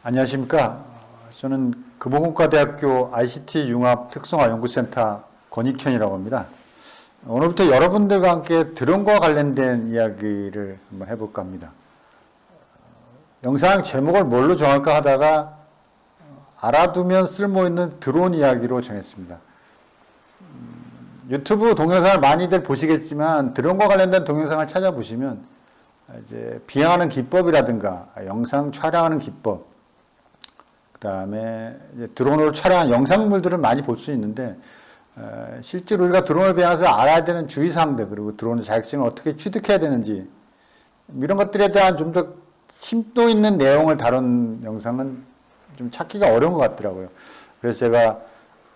안녕하십니까. 저는 금호공과대학교 ICT 융합 특성화 연구센터 권익현이라고 합니다. 오늘부터 여러분들과 함께 드론과 관련된 이야기를 한번 해볼까 합니다. 영상 제목을 뭘로 정할까 하다가 알아두면 쓸모있는 드론 이야기로 정했습니다. 유튜브 동영상을 많이들 보시겠지만 드론과 관련된 동영상을 찾아보시면 이제 비행하는 기법이라든가 영상 촬영하는 기법, 그 다음에 드론으로 촬영한 영상물들을 많이 볼 수 있는데 실제로 우리가 드론을 비행해서 알아야 되는 주의사항들, 그리고 드론의 자격증을 어떻게 취득해야 되는지 이런 것들에 대한 좀 더 심도 있는 내용을 다룬 영상은 좀 찾기가 어려운 것 같더라고요. 그래서 제가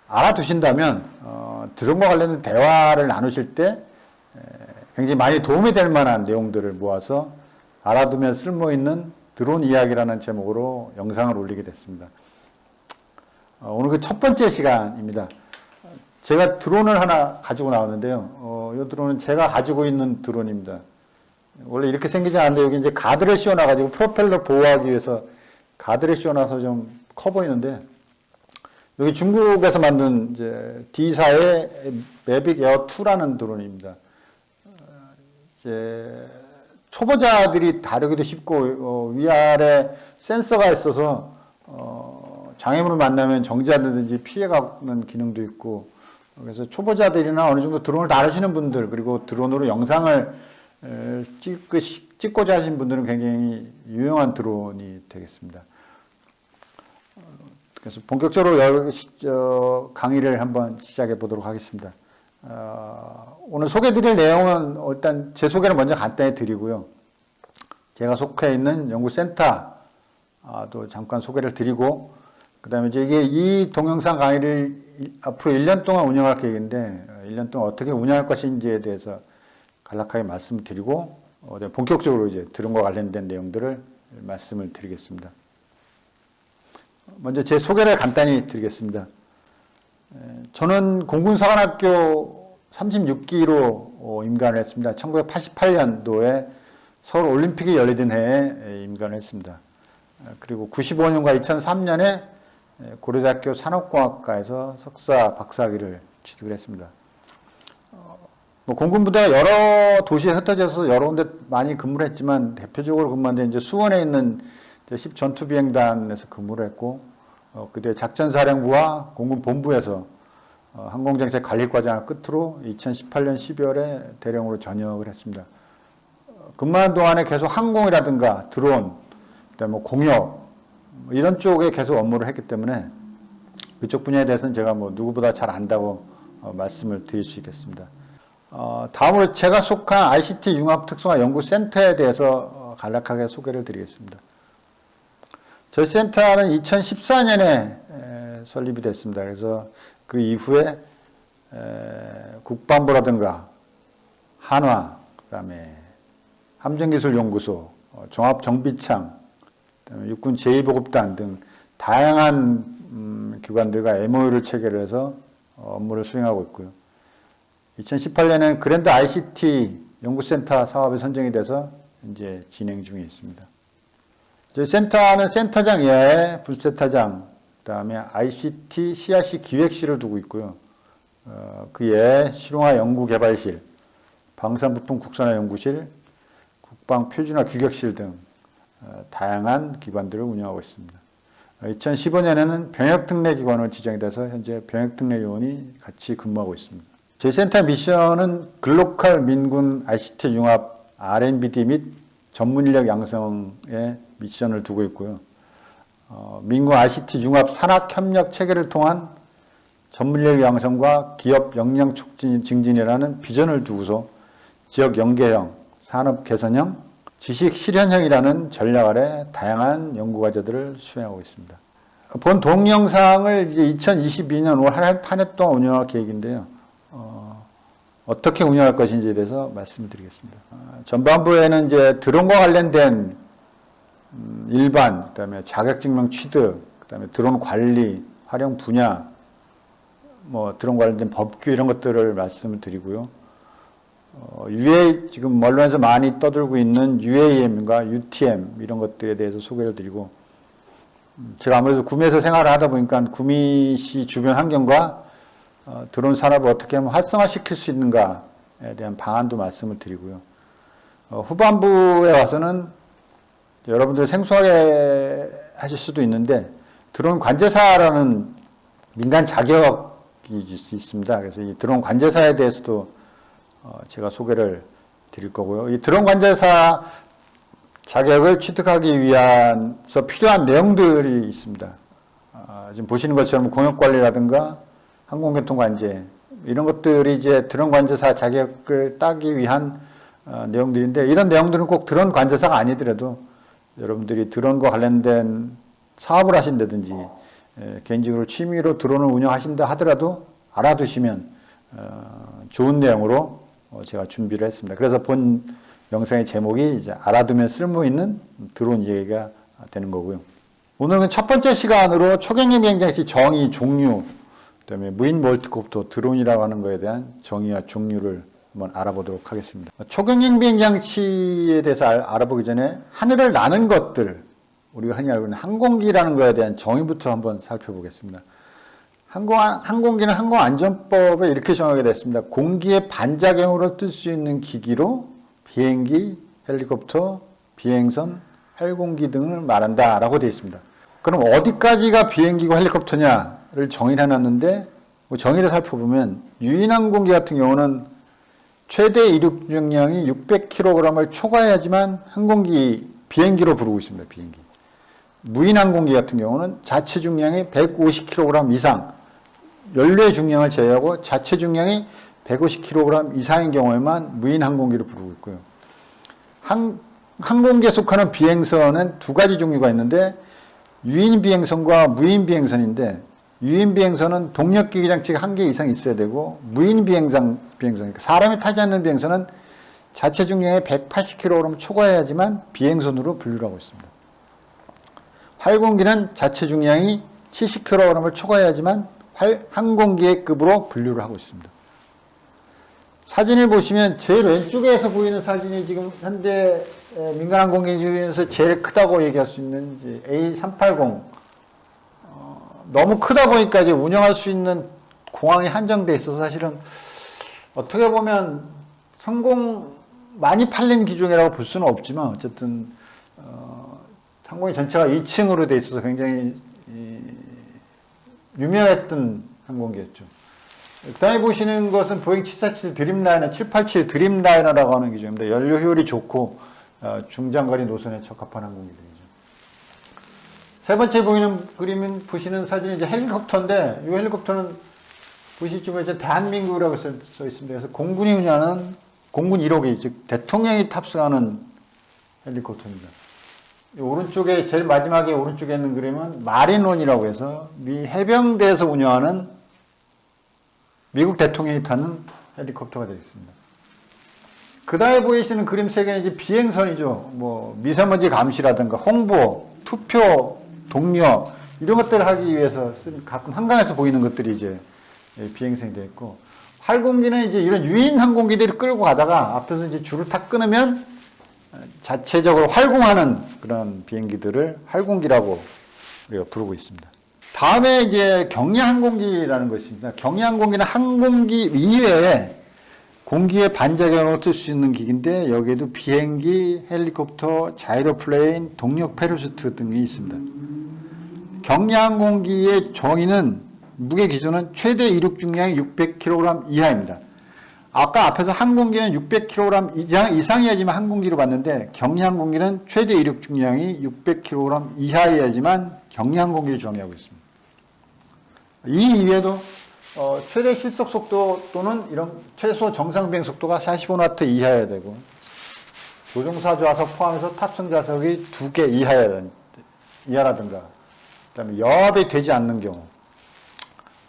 알아두신다면 드론과 관련된 대화를 나누실 때 굉장히 많이 도움이 될 만한 내용들을 모아서 알아두면 쓸모있는 드론 이야기라는 제목으로 영상을 올리게 됐습니다. 오늘 그 첫 번째 시간입니다. 제가 드론을 하나 가지고 나왔는데요. 이 드론은 제가 가지고 있는 드론입니다. 원래 이렇게 생기지 않는데 여기 이제 가드를 씌워놔가지고 프로펠러 보호하기 위해서 가드를 씌워놔서 좀 커 보이는데, 여기 중국에서 만든 이제 D사의 매빅 에어 2라는 드론입니다. 이제 초보자들이 다루기도 쉽고 위아래 센서가 있어서 장애물을 만나면 정지하든지 피해가는 기능도 있고, 그래서 초보자들이나 어느 정도 드론을 다루시는 분들, 그리고 드론으로 영상을 찍고자 하신 분들은 굉장히 유용한 드론이 되겠습니다. 그래서 본격적으로 강의를 한번 시작해 보도록 하겠습니다. 오늘 소개드릴 내용은 일단 제 소개를 먼저 간단히 드리고요. 제가 속해 있는 연구센터도 잠깐 소개를 드리고, 그 다음에 이제 이 동영상 강의를 앞으로 1년 동안 운영할 계획인데, 1년 동안 어떻게 운영할 것인지에 대해서 간략하게 말씀을 드리고, 본격적으로 이제 드론과 관련된 내용들을 말씀을 드리겠습니다. 먼저 제 소개를 간단히 드리겠습니다. 저는 공군사관학교 36기로 임관을 했습니다. 1988년도에 서울 올림픽이 열리던 해에 임관을 했습니다. 그리고 95년과 2003년에 고려대학교 산업공학과에서 석사 박사학위를 취득을 했습니다. 공군부대가 여러 도시에 흩어져서 여러 군데 많이 근무를 했지만, 대표적으로 근무한 데 이제 수원에 있는 10전투비행단에서 근무를 했고, 그때 작전사령부와 공군본부에서 항공정책관리과정을 끝으로 2018년 12월에 대령으로 전역을 했습니다. 근무하는 동안에 계속 항공이라든가 드론, 그다음에 공역 이런 쪽에 계속 업무를 했기 때문에 그쪽 분야에 대해서는 제가 누구보다 잘 안다고 말씀을 드릴 수 있겠습니다. 다음으로 제가 속한 ICT 융합 특성화 연구센터에 대해서 간략하게 소개를 드리겠습니다. 저희 센터는 2014년에 설립이 됐습니다. 그래서 그 이후에 국방부라든가 한화, 그다음에 함정기술연구소, 종합정비창, 그다음에 육군 제2보급단 등 다양한 기관들과 MOU를 체결해서 업무를 수행하고 있고요. 2018년에는 그랜드 ICT 연구센터 사업이 선정이 돼서 이제 진행 중에 있습니다. 저희 센터는 센터장 이하에 분센터장, 그 다음에 ICT CRC 기획실을 두고 있고요. 그 외에 실용화 연구개발실, 방산부품 국산화 연구실, 국방 표준화 규격실 등 다양한 기관들을 운영하고 있습니다. 2015년에는 병역특례기관으로 지정이 돼서 현재 병역특례요원이 같이 근무하고 있습니다. 제 센터 미션은 글로컬 민군 ICT 융합 R&D 및 전문인력 양성에 미션을 두고 있고요. 민군 ICT 융합 산학협력 체계를 통한 전문인력 양성과 기업 역량 촉진 증진이라는 비전을 두고서 지역 연계형, 산업 개선형, 지식 실현형이라는 전략 아래 다양한 연구과제들을 수행하고 있습니다. 본 동영상을 이제 2022년 올 한 해 동안 운영할 계획인데요. 어떻게 운영할 것인지에 대해서 말씀을 드리겠습니다. 전반부에는 이제 드론과 관련된 일반, 그 다음에 자격증명 취득, 그 다음에 드론 관리, 활용 분야, 드론 관련된 법규 이런 것들을 말씀을 드리고요. 지금 언론에서 많이 떠들고 있는 UAM과 UTM 이런 것들에 대해서 소개를 드리고, 제가 아무래도 구미에서 생활을 하다 보니까 구미시 주변 환경과 드론 산업을 어떻게 하면 활성화시킬 수 있는가에 대한 방안도 말씀을 드리고요. 후반부에 와서는 여러분들 생소하게 하실 수도 있는데 드론 관제사라는 민간 자격이 있습니다. 그래서 이 드론 관제사에 대해서도 제가 소개를 드릴 거고요. 이 드론 관제사 자격을 취득하기 위해서 필요한 내용들이 있습니다. 지금 보시는 것처럼 공역관리라든가 항공교통관제 이런 것들이 이제 드론 관제사 자격을 따기 위한 내용들인데 이런 내용들은 꼭 드론 관제사가 아니더라도 여러분들이 드론과 관련된 사업을 하신다든지 개인적으로 취미로 드론을 운영하신다 하더라도 알아두시면 좋은 내용으로 제가 준비를 했습니다. 그래서 본 영상의 제목이 이제 알아두면 쓸모있는 드론 얘기가 되는 거고요. 오늘은 첫 번째 시간으로 초경량 비행장치 정의, 종류, 그다음에 무인 멀티콥터 드론이라고 하는 것에 대한 정의와 종류를 한번 알아보도록 하겠습니다. 초경량 비행장치에 대해서 알아보기 전에 하늘을 나는 것들, 우리가 흔히 알고 있는 항공기라는 것에 대한 정의부터 한번 살펴보겠습니다. 항공기는 항공안전법에 이렇게 정하게 됐습니다. 공기의 반작용으로 뜰 수 있는 기기로 비행기, 헬리콥터, 비행선, 항공기 등을 말한다 라고 되어 있습니다. 그럼 어디까지가 비행기고 헬리콥터냐를 정의를 해놨는데 정의를 살펴보면 유인항공기 같은 경우는 최대 이륙 중량이 600kg을 초과해야지만 비행기로 부르고 있습니다. 비행기. 무인항공기 같은 경우는 자체 중량이 150kg 이상, 연료의 중량을 제외하고 자체 중량이 150kg 이상인 경우에만 무인항공기로 부르고 있고요. 항공기에 속하는 비행선은 두 가지 종류가 있는데 유인 비행선과 무인 비행선인데 유인 비행선은 동력기기 장치가 1개 이상 있어야 되고 무인 비행선, 그러니까 사람이 타지 않는 비행선은 자체 중량이 180kg 초과해야지만 비행선으로 분류를 하고 있습니다. 활공기는 자체 중량이 70kg을 초과해야지만 항공기의 급으로 분류를 하고 있습니다. 사진을 보시면 제일 왼쪽에서 보이는 사진이 지금 현대 민간항공기 중에서 제일 크다고 얘기할 수 있는 이제 A380. 너무 크다 보니까 이제 운영할 수 있는 공항이 한정돼 있어서 사실은 어떻게 보면 많이 팔린 기종이라고 볼 수는 없지만 어쨌든 항공기 전체가 2층으로 돼 있어서 굉장히 유명했던 항공기였죠. 그 다음에 보시는 것은 보잉 747 드림라이너, 787 드림라이너라고 하는 기종입니다. 연료 효율이 좋고 중장거리 노선에 적합한 항공기들이죠. 세 번째 보시는 사진이 이제 헬리콥터인데 이 헬리콥터는 보시면 이제 대한민국이라고 써 있습니다. 그래서 공군이 운영하는 공군 1호기, 즉 대통령이 탑승하는 헬리콥터입니다. 오른쪽에 제일 마지막에 오른쪽에 있는 그림은 마린원이라고 해서 미 해병대에서 운영하는 미국 대통령이 타는 헬리콥터가 되어 있습니다. 그 다음에 보이시는 그림 세 개는 이제 비행선이죠. 뭐 미세먼지 감시라든가 홍보, 투표, 동료 이런 것들을 하기 위해서 가끔 한강에서 보이는 것들이 이제 비행선이 되어 있고 활공기는 이제 이런 유인 항공기들을 끌고 가다가 앞에서 이제 줄을 탁 끊으면 자체적으로 활공하는 그런 비행기들을 활공기라고 우리가 부르고 있습니다. 다음에 이제 경량항공기라는 것입니다. 경량항공기는 항공기 이외에 공기의 반작용으로 쓸 수 있는 기기인데 여기에도 비행기, 헬리콥터, 자이로플레인, 동력 패러슈트 등이 있습니다. 경량항공기의 정의는 무게 기준은 최대 이륙 중량이 600kg 이하입니다. 아까 앞에서 항공기는 600kg 이상이어야지만 항공기로 봤는데 경량항공기는 최대 이륙 중량이 600kg 이하여야지만 경량항공기를 정의하고 있습니다. 이 이외에도 최대 실속 속도 또는 이런 최소 정상 비행 속도가 45노트 이하여야 되고 조종사 좌석 포함해서 탑승 좌석이 2개 이하라든가 그다음에 여합이 되지 않는 경우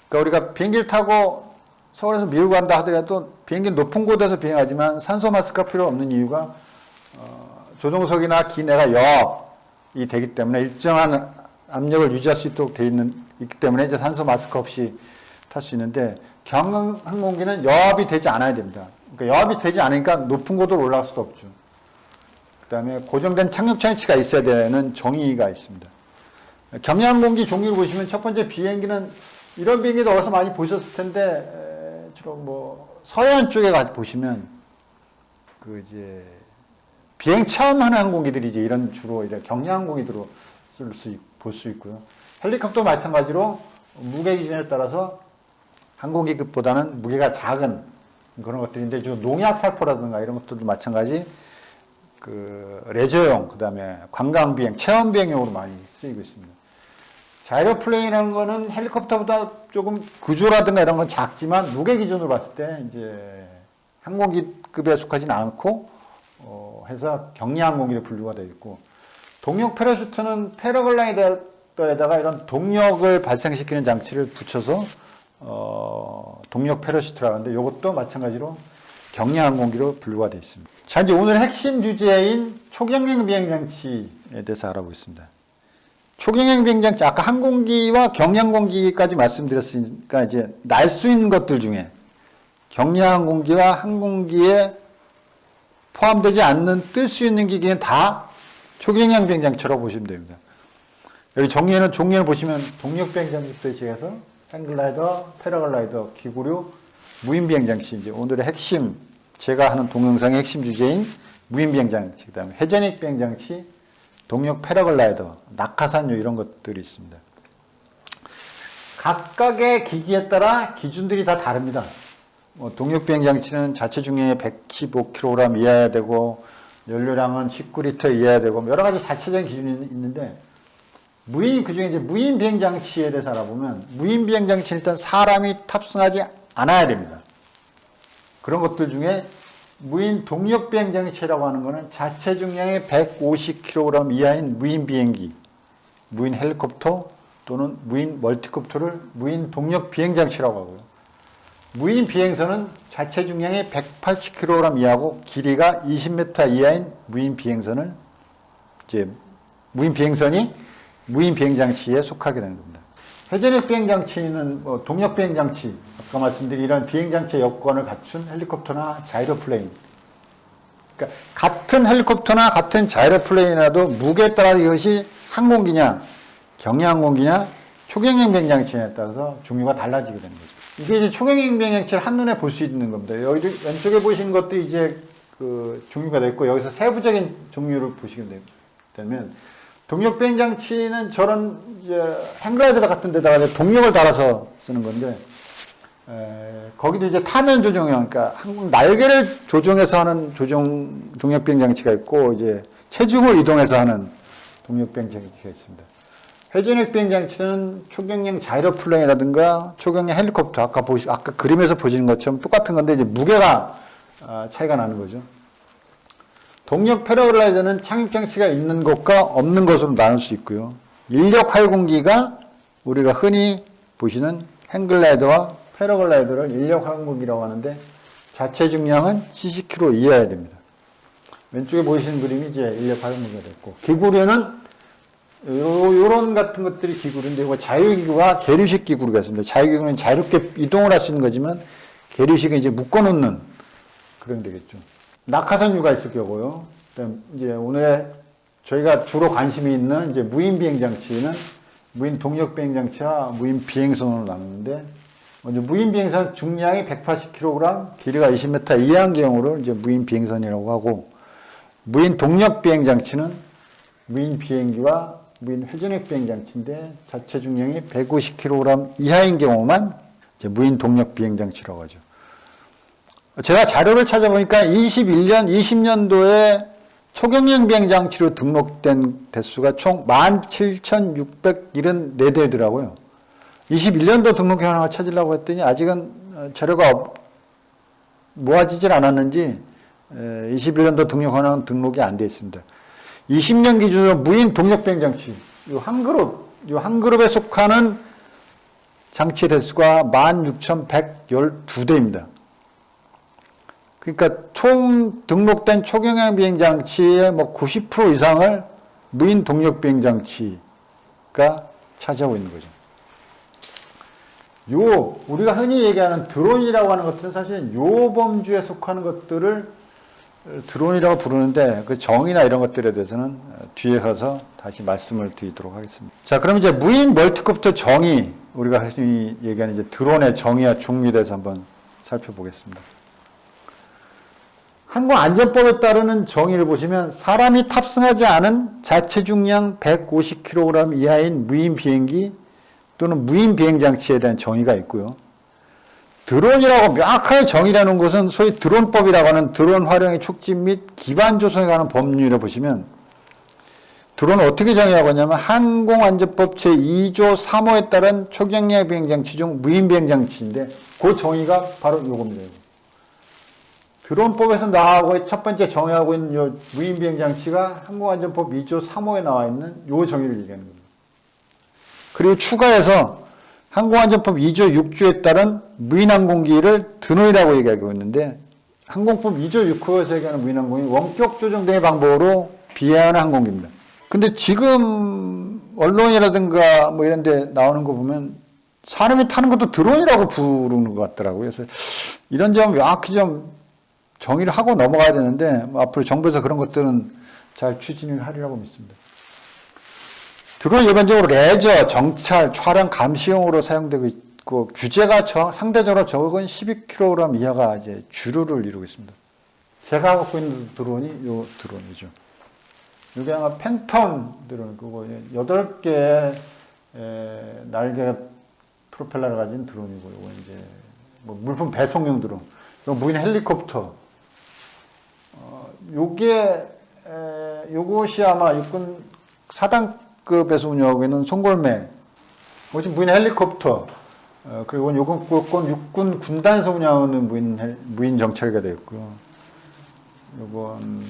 그러니까 우리가 비행기를 타고 서울에서 미국 간다 하더라도 비행기는 높은 곳에서 비행하지만 산소 마스크가 필요 없는 이유가 조종석이나 기내가 여합이 되기 때문에 일정한 압력을 유지할 수 있도록 되어 있기 때문에 이제 산소 마스크 없이 탈 수 있는데 경항공기는 여합이 되지 않아야 됩니다. 그러니까 여합이 되지 않으니까 높은 곳으로 올라갈 수도 없죠. 그 다음에 고정된 착륙 장치가 있어야 되는 정의가 있습니다. 경량항공기 종류를 보시면 첫 번째 비행기는 이런 비행기도 어디서 많이 보셨을 텐데 주로 뭐 서해안 쪽에 가 보시면 그 이제 비행 체험하는 항공기들이 이제 이런 주로 이런 경량항공기들로 볼 수 있고요. 헬리콥터 마찬가지로 무게 기준에 따라서 항공기급보다는 무게가 작은 그런 것들인데 주 농약 살포라든가 이런 것들도 마찬가지 그 레저용 그다음에 관광 비행, 체험 비행용으로 많이 쓰이고 있습니다. 자이로플레인이라는 거는 헬리콥터보다 조금 구조라든가 이런 건 작지만 무게 기준으로 봤을 때 이제 항공기급에 속하지는 않고 해서 경량항공기로 분류가 되어 있고 동력 패러슈트는 패러글라이더에다가 이런 동력을 발생시키는 장치를 붙여서 동력 패러슈트라고 하는데 이것도 마찬가지로 경량항공기로 분류가 되어 있습니다. 자, 이제 오늘 핵심 주제인 초경량 비행장치에 대해서 알아보겠습니다. 초경량 비행장치, 아까 항공기와 경량항공기까지 말씀드렸으니까 이제 날 수 있는 것들 중에 경량항공기와 항공기에 포함되지 않는 뜰 수 있는 기기는 다 초경량 비행장치라고 보시면 됩니다. 여기 종류는 보시면 동력 비행장치부터 시작해서 행글라이더, 패러글라이더, 기구류, 무인 비행장치, 이제 오늘의 핵심, 제가 하는 동영상의 핵심 주제인 무인 비행장치, 그 다음에 회전익 비행장치, 동력 패러글라이더, 낙하산유 이런 것들이 있습니다. 각각의 기기에 따라 기준들이 다 다릅니다. 동력 비행장치는 자체 중량이 115kg 이하여야 되고 연료량은 19리터 이하여야 되고 여러 가지 자체적인 기준이 있는데 그중에 이제 무인 비행장치에 대해서 알아보면 무인 비행장치는 일단 사람이 탑승하지 않아야 됩니다. 그런 것들 중에 무인 동력 비행장치라고 하는 것은 자체 중량이 150kg 이하인 무인 비행기, 무인 헬리콥터 또는 무인 멀티콥터를 무인 동력 비행장치라고 하고요. 무인 비행선은 자체 중량이 180kg 이하고 길이가 20m 이하인 무인 비행선을 이제 무인 비행선이 무인 비행장치에 속하게 되는 겁니다. 회전익 비행장치는 동력 비행장치, 아까 말씀드린 이런 비행장치의 여건을 갖춘 헬리콥터나 자이로플레인. 그러니까 같은 헬리콥터나 같은 자이로플레인이라도 무게에 따라 이것이 항공기냐, 경량항공기냐, 초경량 비행장치에 따라서 종류가 달라지게 되는 거죠. 이게 이제 초경량 비행장치를 한눈에 볼 수 있는 겁니다. 여기 왼쪽에 보시는 것들이 이제 그 종류가 되어 있고 여기서 세부적인 종류를 보시게 되면 동력 비행장치는 저런 이제 행글라이더 같은 데다가 동력을 달아서 쓰는 건데 거기도 이제 타면 조종형, 그러니까 날개를 조종해서 하는 동력 비행장치가 있고 이제 체중을 이동해서 하는 동력 비행장치가 있습니다. 회전익 비행장치는 초경량 자이로플레인이라든가 초경량 헬리콥터, 아까 그림에서 보시는 것처럼 똑같은 건데 이제 무게가 차이가 나는 거죠. 동력 패러글라이더는 착륙장치가 있는 것과 없는 것으로 나눌 수 있고요. 인력 활공기가 우리가 흔히 보시는 행글라이더와 패러글라이더를 인력 활공기라고 하는데 자체 중량은 70kg 이하여야 됩니다. 왼쪽에 보이시는 그림이 이제 인력 활공기가 됐고, 기구류는 요런 같은 것들이 기구류인데 이거 자유기구와 계류식 기구류가 있습니다. 자유기구는 자유롭게 이동을 할 수 있는 거지만 계류식은 이제 묶어놓는 그런 되겠죠. 낙하산유가 있을 경우요. 그다음 이제 오늘 저희가 주로 관심이 있는 이제 무인 비행장치는 무인 동력 비행장치와 무인 비행선으로 나누는데 먼저 무인 비행선 중량이 180kg, 길이가 20m 이하인 경우를 이제 무인 비행선이라고 하고 무인 동력 비행장치는 무인 비행기와 무인 회전익 비행장치인데 자체 중량이 150kg 이하인 경우만 이제 무인 동력 비행장치라고 하죠. 제가 자료를 찾아보니까 20년도에 초경량 비행장치로 등록된 대수가 총 17,674대더라고요. 21년도 등록 현황을 찾으려고 했더니 아직은 자료가 모아지질 않았는지 21년도 등록 현황은 등록이 안 되어 있습니다. 20년 기준으로 무인 동력 비행장치, 이 한 그룹에 속하는 장치 대수가 16,112대입니다. 그러니까 총 등록된 초경량 비행장치의 뭐 90% 이상을 무인 동력 비행장치가 차지하고 있는 거죠. 우리가 흔히 얘기하는 드론이라고 하는 것들은 사실 요 범주에 속하는 것들을 드론이라고 부르는데 그 정의나 이런 것들에 대해서는 뒤에 가서 다시 말씀을 드리도록 하겠습니다. 자, 그럼 이제 무인 멀티콥터 정의, 우리가 흔히 얘기하는 이제 드론의 정의와 종류에 대해서 한번 살펴보겠습니다. 항공안전법에 따르는 정의를 보시면 사람이 탑승하지 않은 자체 중량 150kg 이하인 무인 비행기 또는 무인 비행장치에 대한 정의가 있고요. 드론이라고 명확하게 정의되는 것은 소위 드론법이라고 하는 드론 활용의 촉진 및 기반 조성에 관한 법률을 보시면 드론을 어떻게 정의하고 있냐면 항공안전법 제2조 3호에 따른 초경량 비행장치 중 무인 비행장치인데 그 정의가 바로 이겁니다. 드론법에서 나오고 첫 번째 정의하고 있는 요 무인 비행장치가 항공안전법 2조 3호에 나와 있는 요 정의를 얘기하는 겁니다. 그리고 추가해서 항공안전법 2조 6조에 따른 무인항공기를 드론이라고 얘기하고 있는데 항공법 2조 6호에서 얘기하는 무인항공이 원격 조정 등의 방법으로 비행하는 항공기입니다. 근데 지금 언론이라든가 뭐 이런 데 나오는 거 보면 사람이 타는 것도 드론이라고 부르는 것 같더라고요. 그래서 이런 점 명확히 좀 정의를 하고 넘어가야 되는데 앞으로 정부에서 그런 것들은 잘 추진을 하리라고 믿습니다. 드론은 일반적으로 레저, 정찰, 촬영, 감시용으로 사용되고 있고 규제가 상대적으로 적은 12kg 이하가 이제 주류를 이루고 있습니다. 제가 갖고 있는 드론이 이 드론이죠. 이게 아마 팬텀 드론 그거 8개의 날개 프로펠러를 가진 드론이고 이거 이제 뭐 물품 배송용 드론. 이거 무인 헬리콥터. 요것이 아마 육군 4단급에서 운영하고 있는 송골매. 이것이 무인 헬리콥터. 그리고 요건 육군 군단에서 운영하는 무인 정찰기가 되었고요. 요건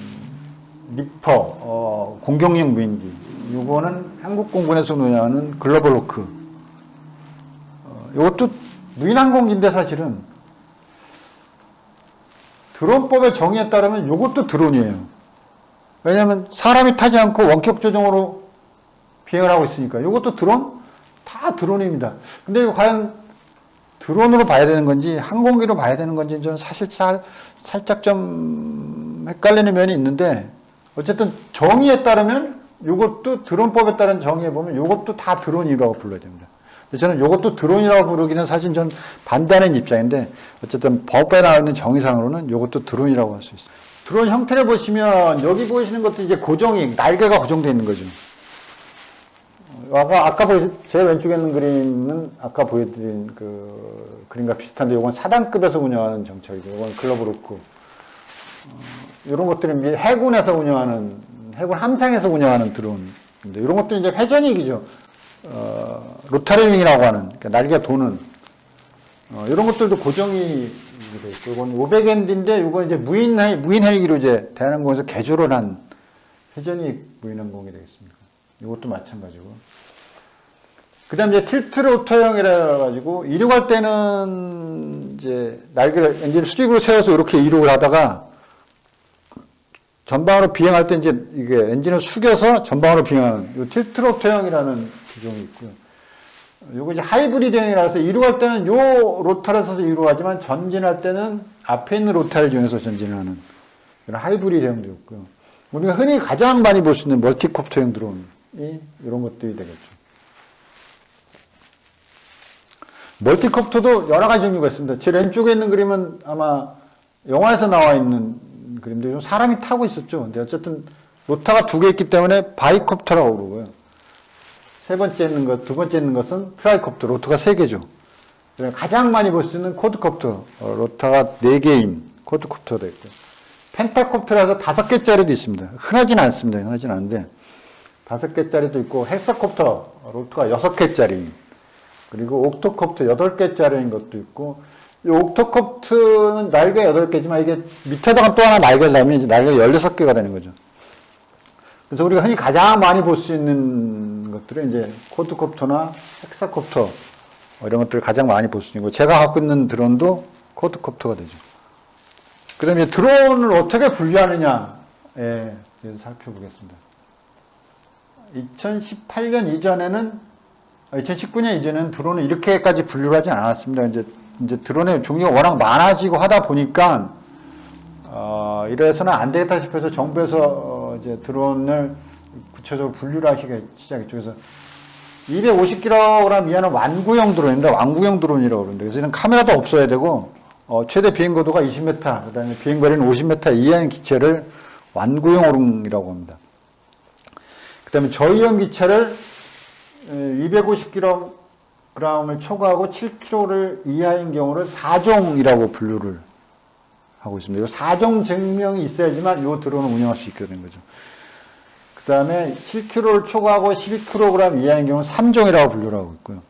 리퍼, 공격용 무인기. 요거는 한국공군에서 운영하는 글로벌 호크. 요것도 무인 항공기인데 사실은 드론법의 정의에 따르면 이것도 드론이에요. 왜냐하면 사람이 타지 않고 원격 조종으로 비행을 하고 있으니까 이것도 드론? 다 드론입니다. 근데 이거 과연 드론으로 봐야 되는 건지 항공기로 봐야 되는 건지 좀 사실 살짝 좀 헷갈리는 면이 있는데 어쨌든 정의에 따르면 이것도 드론법에 따른 정의에 보면 이것도 다 드론이라고 불러야 됩니다. 저는 이것도 드론이라고 부르기는 사실 전 반대하는 입장인데 어쨌든 법에 나와 있는 정의상으로는 이것도 드론이라고 할 수 있어요. 드론 형태를 보시면 여기 보이시는 것도 이제 고정이 날개가 고정되어 있는 거죠. 아까 제 왼쪽에 있는 그림은 아까 보여드린 그 그림과 비슷한데 이건 4단급에서 운영하는 정찰이고 이건 글로벌 호크. 이런 것들은 해군에서 운영하는 해군 함상에서 운영하는 드론인데 이런 것들은 이제 회전익이죠. 로타리윙이라고 하는 그러니까 날개가 도는 이런 것들도 고정이 돼 있고 이건 500엔드인데 이건 이제 무인 헬기로 이제 대한항공에서 개조를 한 회전익 무인항공이 되겠습니다. 이것도 마찬가지고. 그다음 이제 틸트 로터형이라 가지고 이륙할 때는 이제 날개를 엔진을 수직으로 세워서 이렇게 이륙을 하다가 전방으로 비행할 때 이제 이게 엔진을 숙여서 전방으로 비행하는 이 틸트 로터형이라는 기종이 있고요. 요거 이제 하이브리드형이라 해서 이륙할 때는 요 로타를 써서 이륙하지만 전진할 때는 앞에 있는 로타를 이용해서 전진을 하는 이런 하이브리드형도 있고요. 우리가 흔히 가장 많이 볼 수 있는 멀티콥터형 드론이 이런 것들이 되겠죠. 멀티콥터도 여러 가지 종류가 있습니다. 제 왼쪽에 있는 그림은 아마 영화에서 나와 있는 그림인데 사람이 타고 있었죠. 근데 어쨌든 로타가 2개 있기 때문에 바이콥터라고 그러고요. 세 번째 있는 것, 두 번째 있는 것은 트라이콥터, 로터가 3개죠. 가장 많이 볼 수 있는 쿼드콥터, 로터가 4개인 쿼드콥터도 있고요. 펜타콥터라서 5개짜리도 있습니다. 흔하진 않습니다. 흔하진 않은데 5개짜리도 있고 헥사콥터, 로터가 6개짜리. 그리고 옥토콥터 8개짜리인 것도 있고 이 옥토콥터는 날개 8개지만 이게 밑에다가 또 하나 날개를 달면 이제 날개가 16개가 되는 거죠. 그래서 우리가 흔히 가장 많이 볼 수 있는 것들은 이제 쿼드콥터나 헥사콥터 이런 것들을 가장 많이 볼 수 있는 거. 제가 갖고 있는 드론도 쿼드콥터가 되죠. 그 다음에 드론을 어떻게 분류하느냐에 살펴보겠습니다. 2018년 이전에는 2019년 이전에는 드론을 이렇게까지 분류를 하지 않았습니다. 이제 드론의 종류가 워낙 많아지고 하다 보니까 이래서는 안 되겠다 싶어서 정부에서 이제 드론을 구체적으로 분류를 하시기 시작했죠. 그래서 250kg 이하는 완구형 드론인데 완구형 드론이라고 그러는데 그래서 이런 카메라도 없어야 되고 최대 비행거도가 20m, 그 다음에 비행거리는 50m 이하인 기체를 완구형이라고 합니다. 그 다음에 저위험 기체를 250kg을 초과하고 7kg를 이하인 경우를 4종이라고 분류를 하고 있습니다. 이 4종 증명이 있어야지만 이 드론을 운영할 수 있게 되는 거죠. 그 다음에 7kg를 초과하고 12kg 이하인 경우는 3종이라고 분류를 하고 있고요.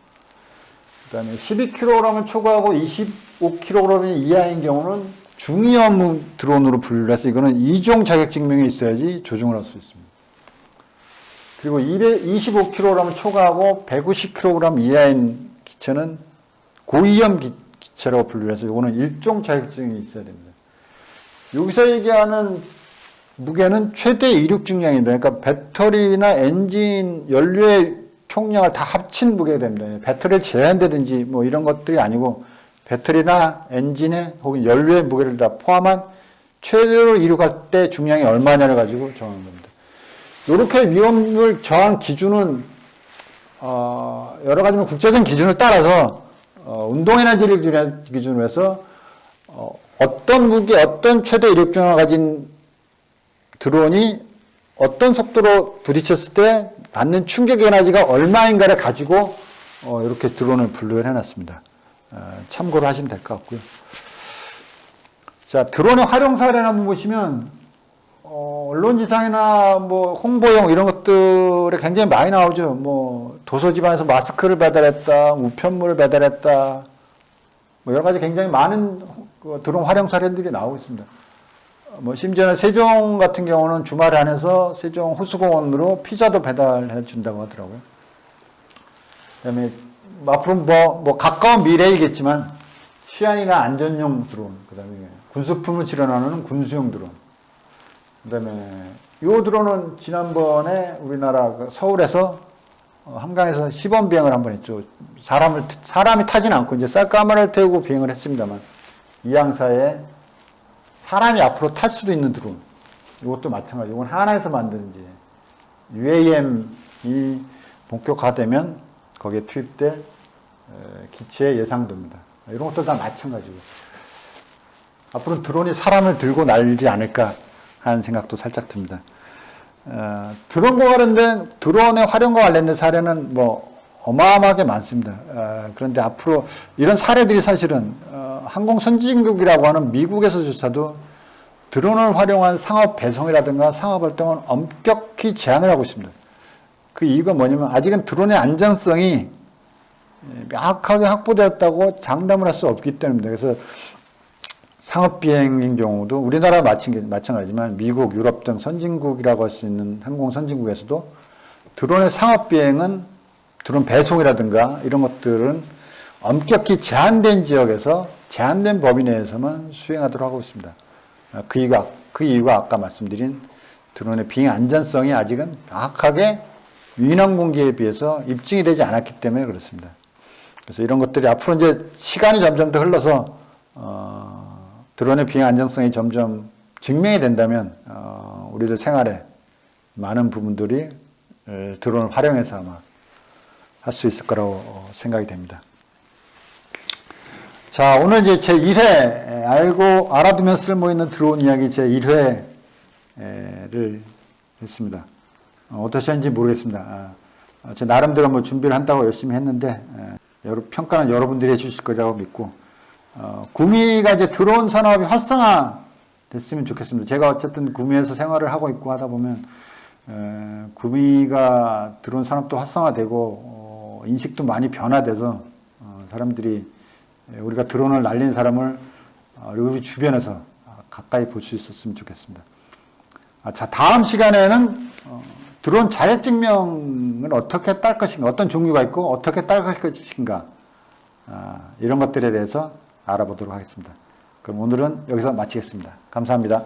그 다음에 12kg을 초과하고 25kg 이하인 경우는 중위험 드론으로 분류를 해서 이거는 2종 자격 증명이 있어야지 조종을 할 수 있습니다. 그리고 25kg을 초과하고 150kg 이하인 기체는 고위험 기체라고 분류를 해서 이거는 1종 자격증이 있어야 됩니다. 여기서 얘기하는 무게는 최대 이륙 중량입니다. 그러니까 배터리나 엔진, 연료의 총량을 다 합친 무게가 됩니다. 배터리를 제한되든지 뭐 이런 것들이 아니고 배터리나 엔진의 혹은 연료의 무게를 다 포함한 최대로 이륙할 때 중량이 얼마냐를 가지고 정하는 겁니다. 이렇게 위험을 정한 기준은 여러 가지 국제적인 기준을 따라서 운동에너지를 기준으로 해서 어떤 무게, 어떤 최대 이륙 중량을 가진 드론이 어떤 속도로 부딪혔을 때 받는 충격 에너지가 얼마인가를 가지고 이렇게 드론을 분류를 해놨습니다. 참고를 하시면 될 것 같고요. 자, 드론의 활용 사례를 한번 보시면 언론지상이나 뭐 홍보용 이런 것들에 굉장히 많이 나오죠. 뭐 도서지방에서 마스크를 배달했다, 우편물을 배달했다, 뭐 여러 가지 굉장히 많은 드론 활용 사례들이 나오고 있습니다. 뭐 심지어는 세종 같은 경우는 주말에 한해서 세종 호수공원으로 피자도 배달해 준다고 하더라고요. 그다음에 앞으로 뭐 가까운 미래이겠지만 치안이나 안전용 드론, 그다음에 군수품을 실현하는 군수용 드론, 그다음에 이 드론은 지난번에 우리나라 서울에서 한강에서 시범 비행을 한번 했죠. 사람이 타진 않고 이제 쌀가마를 태우고 비행을 했습니다만 이 항사에 사람이 앞으로 탈 수도 있는 드론. 이것도 마찬가지. 이건 하나에서 만든 이제 UAM이 본격화되면 거기에 투입될 기체 예상됩니다. 이런 것도 다 마찬가지고. 앞으로는 드론이 사람을 들고 날지 않을까 하는 생각도 살짝 듭니다. 드론과 관련된, 드론의 활용과 관련된 사례는 뭐 어마어마하게 많습니다. 그런데 앞으로 이런 사례들이 사실은 항공 선진국이라고 하는 미국에서조차도 드론을 활용한 상업 배송이라든가 상업 활동을 엄격히 제한을 하고 있습니다. 그 이유가 뭐냐면 아직은 드론의 안전성이 명확하게 확보되었다고 장담을 할 수 없기 때문입니다. 그래서 상업 비행인 경우도 우리나라 마찬가지지만 미국, 유럽 등 선진국이라고 할 수 있는 항공 선진국에서도 드론의 상업 비행은 드론 배송이라든가 이런 것들은 엄격히 제한된 지역에서 제한된 범위 내에서만 수행하도록 하고 있습니다. 그 이유가 아까 말씀드린 드론의 비행 안전성이 아직은 명확하게 유인항공기에 비해서 입증이 되지 않았기 때문에 그렇습니다. 그래서 이런 것들이 앞으로 이제 시간이 점점 더 흘러서 드론의 비행 안전성이 점점 증명이 된다면 우리들 생활에 많은 부분들이 드론을 활용해서 아마 할 수 있을 거라고 생각이 됩니다. 자, 오늘 이제 제 1회 알아두면 쓸모있는 드론 이야기 제 1회를 했습니다. 어떠셨는지 모르겠습니다. 제 나름대로 뭐 준비를 한다고 열심히 했는데 평가는 여러분들이 해주실 거라고 믿고 구미가 이제 드론 산업이 활성화 됐으면 좋겠습니다. 제가 어쨌든 구미에서 생활을 하고 있고 하다 보면 구미가 드론 산업도 활성화되고 인식도 많이 변화돼서 사람들이 우리가 드론을 날린 사람을 우리 주변에서 가까이 볼 수 있었으면 좋겠습니다. 자, 다음 시간에는 드론 자격증명을 어떻게 딸 것인가, 어떤 종류가 있고 어떻게 딸 것인가, 이런 것들에 대해서 알아보도록 하겠습니다. 그럼 오늘은 여기서 마치겠습니다. 감사합니다.